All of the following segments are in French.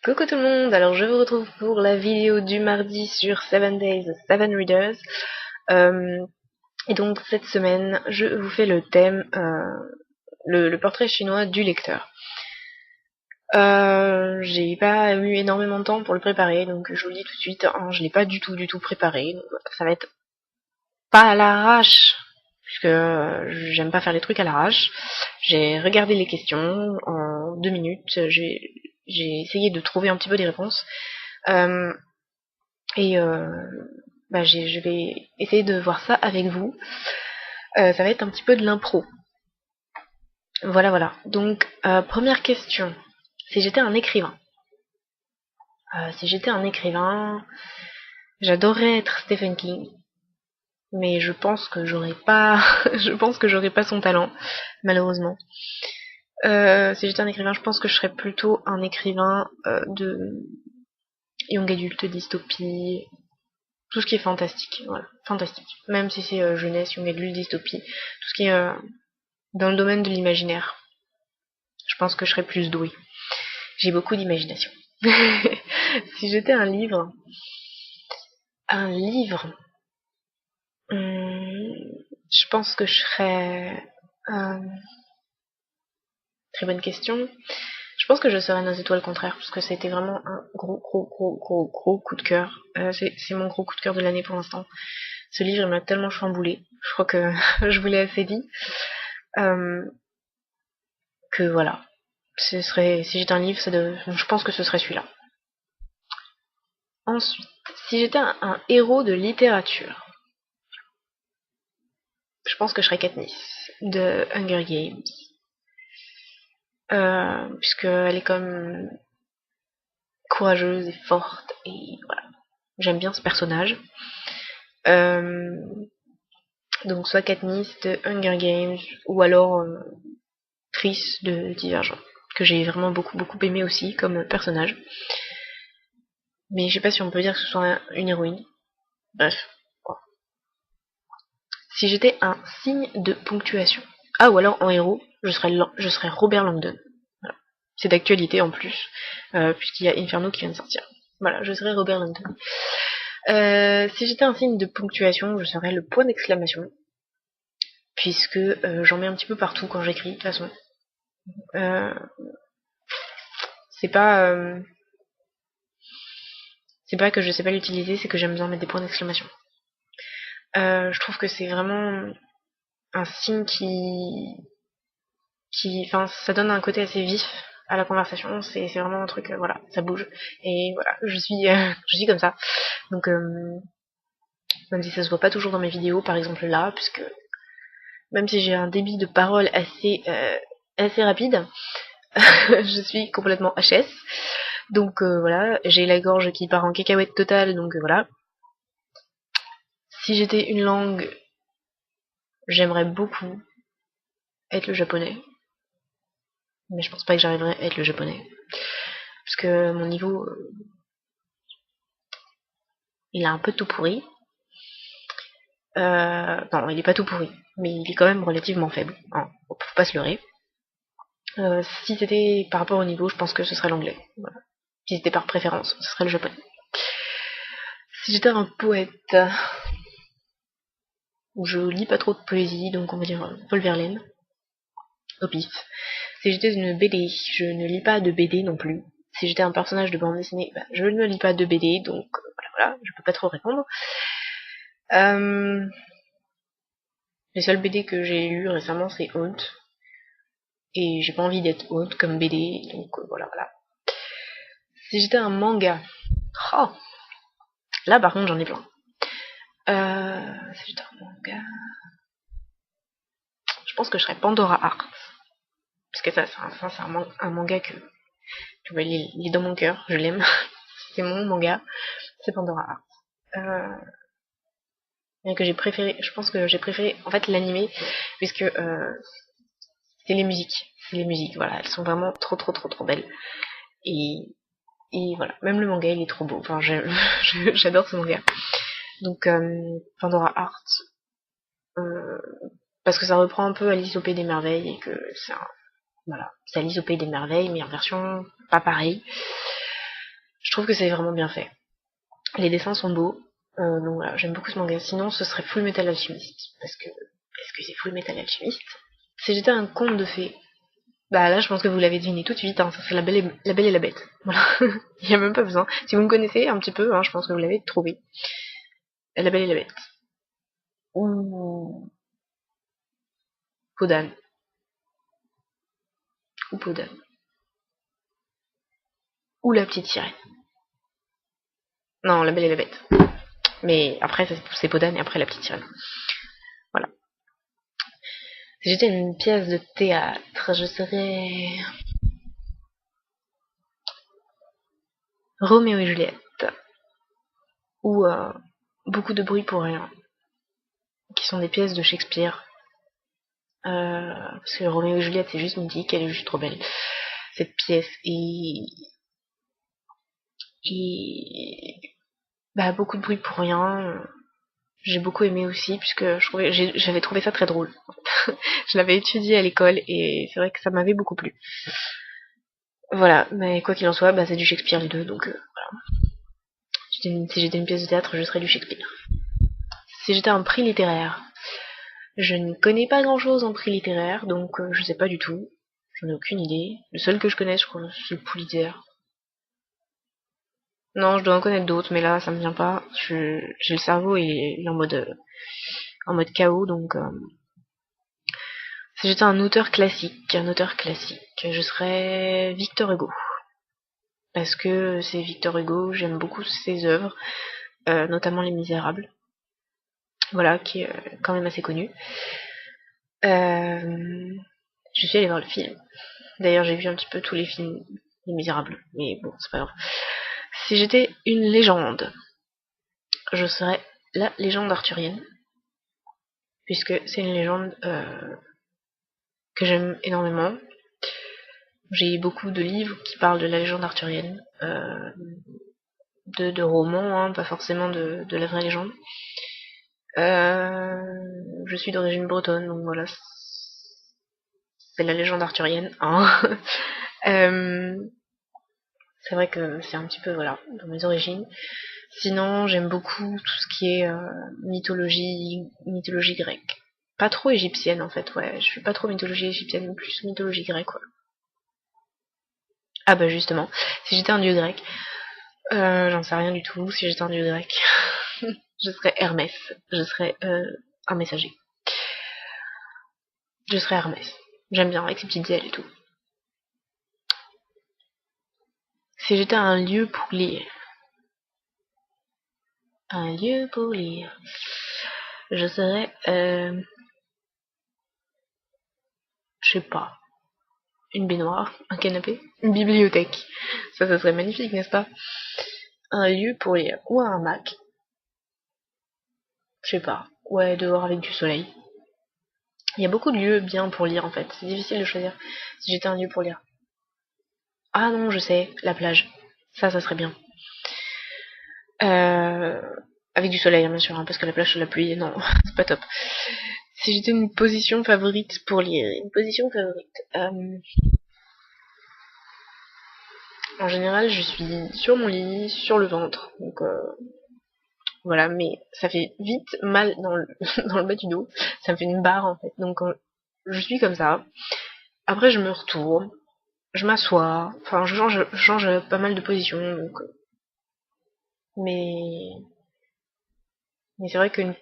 Coucou tout le monde, alors je vous retrouve pour la vidéo du mardi sur 7 Days, 7 Readers. Et donc cette semaine, je vous fais le thème, le portrait chinois du lecteur. J'ai pas eu énormément de temps pour le préparer, donc je vous le dis tout de suite, hein, je l'ai pas du tout préparé, donc ça va être pas à l'arrache, puisque j'aime pas faire les trucs à l'arrache. J'ai regardé les questions en 2 minutes, j'ai essayé de trouver un petit peu des réponses. Je vais essayer de voir ça avec vous. Ça va être un petit peu de l'impro. Voilà. Donc, première question. Si j'étais un écrivain. J'adorerais être Stephen King. Mais je pense que j'aurais pas son talent, malheureusement. Si j'étais un écrivain, je pense que je serais plutôt un écrivain de young adulte, dystopie, tout ce qui est fantastique, voilà, fantastique. Même si c'est jeunesse, young adulte, dystopie, tout ce qui est dans le domaine de l'imaginaire. Je pense que je serais plus douée. J'ai beaucoup d'imagination. Si j'étais un livre, je pense que je serais... très bonne question. Je pense que je serais Nos étoiles contraires, parce que c'était vraiment un gros coup de cœur. C'est mon gros coup de cœur de l'année pour l'instant. Ce livre il m'a tellement chamboulé. Je crois que je vous l'ai assez dit. Que voilà. Si j'étais un livre, je pense que ce serait celui-là. Ensuite, si j'étais un héros de littérature, je pense que je serais Katniss de Hunger Games. Puisqu'elle est comme courageuse et forte et voilà. J'aime bien ce personnage. Donc soit Katniss de Hunger Games ou alors Tris de Divergent, que j'ai vraiment beaucoup aimé aussi comme personnage. Mais je sais pas si on peut dire que ce soit une héroïne. Bref. Si j'étais un signe de ponctuation. Ah, ou alors en héros, je serais Robert Langdon. Voilà. C'est d'actualité en plus, puisqu'il y a Inferno qui vient de sortir. Voilà, je serais Robert Langdon. Si j'étais un signe de ponctuation, je serais le point d'exclamation, puisque j'en mets un petit peu partout quand j'écris, de toute façon. C'est pas que je sais pas l'utiliser, c'est que j'aime bien mettre des points d'exclamation. Je trouve que c'est vraiment un signe enfin, ça donne un côté assez vif à la conversation. C'est vraiment un truc, voilà, ça bouge. Et voilà, je suis comme ça. Donc, même si ça se voit pas toujours dans mes vidéos, par exemple là, puisque même si j'ai un débit de parole assez rapide, je suis complètement HS. Donc voilà, j'ai la gorge qui part en cacahuète totale, donc voilà. Si j'étais une langue, j'aimerais beaucoup être le japonais. Mais je pense pas que j'arriverai à être le japonais. Parce que mon niveau, il est un peu tout pourri. Non, il est pas tout pourri, mais il est quand même relativement faible. Hein, faut pas se leurrer. Si c'était par rapport au niveau, je pense que ce serait l'anglais. Voilà. Si c'était par préférence, ce serait le japonais. Si j'étais un poète, je lis pas trop de poésie, donc on va dire Paul Verlaine, au pif. Si j'étais une BD, je ne lis pas de BD non plus. Si j'étais un personnage de bande dessinée, je ne lis pas de BD, donc voilà, je peux pas trop répondre. Les seuls BD que j'ai lus récemment, c'est Haunt. Et j'ai pas envie d'être Haunt comme BD, donc voilà. Si j'étais un manga, oh, là par contre j'en ai plein. Si j'étais un manga, je pense que je serais Pandora Hearts. Parce que ça, c'est un manga que il est dans mon cœur, je l'aime. C'est mon manga, c'est Pandora Hearts. Que j'ai préféré, je pense que j'ai préféré en fait l'animé, puisque c'est les musiques, voilà, elles sont vraiment trop belles. Et voilà, même le manga il est trop beau, enfin j'adore ce manga. Donc Pandora Hearts, parce que ça reprend un peu Alice au Pays des Merveilles et que c'est Alice au Pays des Merveilles mais en version pas pareil. trouve que c'est vraiment bien fait. Les dessins sont beaux, donc voilà, j'aime beaucoup ce manga. Sinon, ce serait Full Metal Alchemist, parce que c'est Full Metal Alchemist. Si j'étais un conte de fées, bah là, je pense que vous l'avez deviné tout de suite, hein, ça serait la Belle et la Bête. Voilà, il y a même pas besoin. Si vous me connaissez un petit peu, hein, je pense que vous l'avez trouvé. La Belle et la Bête. Ou Podane. Ou Podane. Ou La Petite Sirène. Non, La Belle et la Bête. Mais après, c'est Podane et après La Petite Sirène. Voilà. Si j'étais une pièce de théâtre, je serais Roméo et Juliette. Ou Beaucoup de bruit pour rien. Qui sont des pièces de Shakespeare. Parce que Roméo et Juliette, c'est juste mythique, elle est juste trop belle. Cette pièce. Et bah, beaucoup de bruit pour rien. J'ai beaucoup aimé aussi, puisque j'avais trouvé ça très drôle. Je l'avais étudié à l'école, et c'est vrai que ça m'avait beaucoup plu. Voilà, mais quoi qu'il en soit, bah, c'est du Shakespeare les deux, donc voilà. Si j'étais une pièce de théâtre, je serais du Shakespeare. Si j'étais un prix littéraire, je ne connais pas grand chose en prix littéraire, donc je sais pas du tout. J'en ai aucune idée. Le seul que je connais, je crois, c'est le Pulitzer. Non, je dois en connaître d'autres, mais là, ça me vient pas. J'ai le cerveau, il est en mode chaos, donc si j'étais un auteur classique, je serais Victor Hugo. Parce que c'est Victor Hugo, j'aime beaucoup ses œuvres, notamment Les Misérables. Voilà, qui est quand même assez connu. Je suis allée voir le film. D'ailleurs, j'ai vu un petit peu tous les films Les Misérables, mais bon, c'est pas grave. Si j'étais une légende, je serais la légende arthurienne, puisque c'est une légende que j'aime énormément. J'ai beaucoup de livres qui parlent de la légende arthurienne, de romans, hein, pas forcément de la vraie légende. Je suis d'origine bretonne, donc voilà, c'est la légende arthurienne. Hein. C'est vrai que c'est un petit peu, voilà, dans mes origines. Sinon, j'aime beaucoup tout ce qui est mythologie grecque. Pas trop égyptienne, en fait, ouais. Je suis pas trop mythologie égyptienne, mais plus mythologie grecque, ouais. Ah bah justement, si j'étais un dieu grec, j'en sais rien du tout. Si j'étais un dieu grec, je serais Hermès. Je serais un messager. Je serais Hermès. J'aime bien, avec ses petites ailes et tout. Si j'étais un lieu pour lire. Un lieu pour lire. Je serais... je sais pas. Une baignoire, un canapé, une bibliothèque. Ça serait magnifique, n'est-ce pas? Un lieu pour lire. Ou un hamac. Je sais pas. Ouais, dehors avec du soleil. Il y a beaucoup de lieux bien pour lire, en fait. C'est difficile de choisir si j'étais un lieu pour lire. Ah non, je sais, la plage. Ça serait bien. Avec du soleil, hein, bien sûr, hein, parce que la plage sous la pluie, non, c'est pas top. Si j'étais une position favorite pour lire, une position favorite. En général, je suis sur mon lit, sur le ventre, donc voilà, mais ça fait vite mal dans le, dans le bas du dos, ça me fait une barre en fait, donc je suis comme ça. Après, je me retourne, je m'assois, enfin, je change pas mal de position, donc, mais c'est vrai qu'une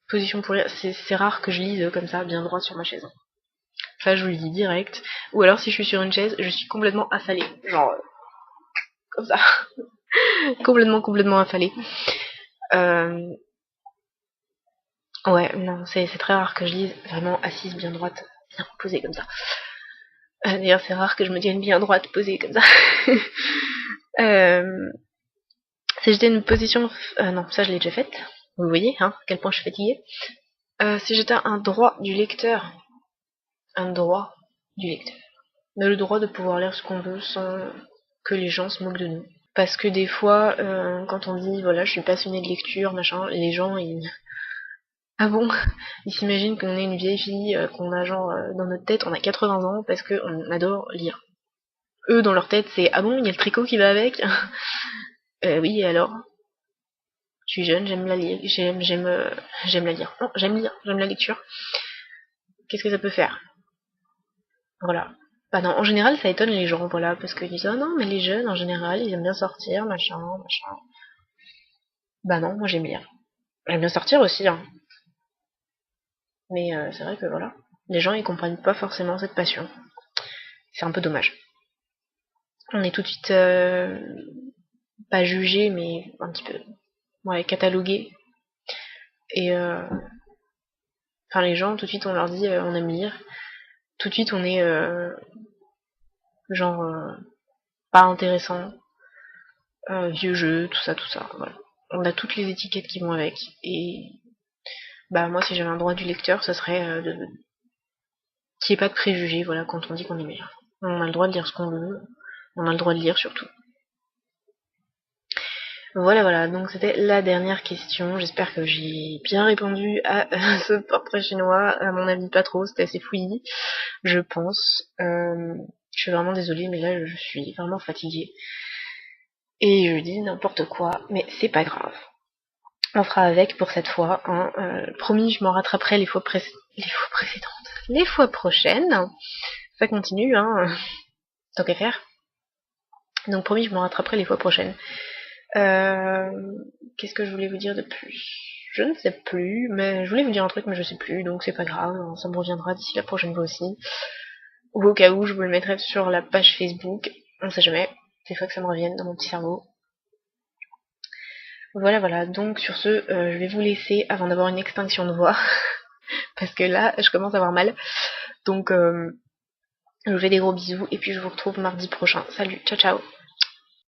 position pour lire, c'est rare que je lise comme ça, bien droit sur ma chaise. Ça, je vous le dis direct. Ou alors, si je suis sur une chaise, je suis complètement affalée, genre comme ça, complètement affalée. Ouais, non, c'est très rare que je lise vraiment assise, bien droite, bien posée comme ça. D'ailleurs, c'est rare que je me tienne bien droite, posée comme ça. Si j'étais une position... non, ça je l'ai déjà faite. Vous voyez, hein, à quel point je suis fatiguée. Si j'étais un droit du lecteur. Un droit du lecteur. On a le droit de pouvoir lire ce qu'on veut sans que les gens se moquent de nous. Parce que des fois, quand on dit, voilà, je suis passionnée de lecture, machin, les gens, ils... Ah bon? Ils s'imaginent qu'on est une vieille fille, qu'on a genre, dans notre tête, on a 80 ans parce qu'on adore lire. Eux, dans leur tête, c'est, ah bon, il y a le tricot qui va avec? Oui, et alors? Je suis jeune, j'aime la lire, j'aime la lire. Non, j'aime lire, j'aime la lecture. Qu'est-ce que ça peut faire? Voilà. Bah non, en général, ça étonne les gens, voilà, parce qu'ils disent, oh non, mais les jeunes, en général, ils aiment bien sortir, machin, machin. Bah non, moi j'aime lire. J'aime bien sortir aussi, hein. Mais c'est vrai que voilà, les gens ils comprennent pas forcément cette passion. C'est un peu dommage. On est tout de suite pas jugé, mais un petit peu, ouais, catalogué. Et enfin les gens tout de suite on leur dit on aime lire. Tout de suite on est genre pas intéressant, vieux jeu, tout ça. Voilà. On a toutes les étiquettes qui vont avec. Et bah moi si j'avais un droit du lecteur, ce serait qu'il n'y ait pas de préjugés, voilà, quand on dit qu'on aime lire. On a le droit de lire ce qu'on veut, on a le droit de lire surtout. Voilà, voilà, donc c'était la dernière question. J'espère que j'ai bien répondu à ce portrait chinois. À mon avis, pas trop, c'était assez fouillis, je pense. Je suis vraiment désolée, mais là, je suis vraiment fatiguée. Et je dis n'importe quoi, mais c'est pas grave. On fera avec pour cette fois. Hein. Promis, je m'en rattraperai les fois précédentes. Les fois prochaines. Ça continue, hein. Tant qu'à faire. Donc promis, je m'en rattraperai les fois prochaines. Qu'est-ce que je voulais vous dire de plus? Je ne sais plus, mais je voulais vous dire un truc, mais je sais plus, donc c'est pas grave, ça me reviendra d'ici la prochaine fois aussi. Ou au cas où, je vous le mettrai sur la page Facebook, on sait jamais, des fois que ça me revienne dans mon petit cerveau. Voilà, voilà, donc sur ce, je vais vous laisser avant d'avoir une extinction de voix, parce que là, je commence à avoir mal. Donc, je vous fais des gros bisous, et puis je vous retrouve mardi prochain. Salut, ciao ciao!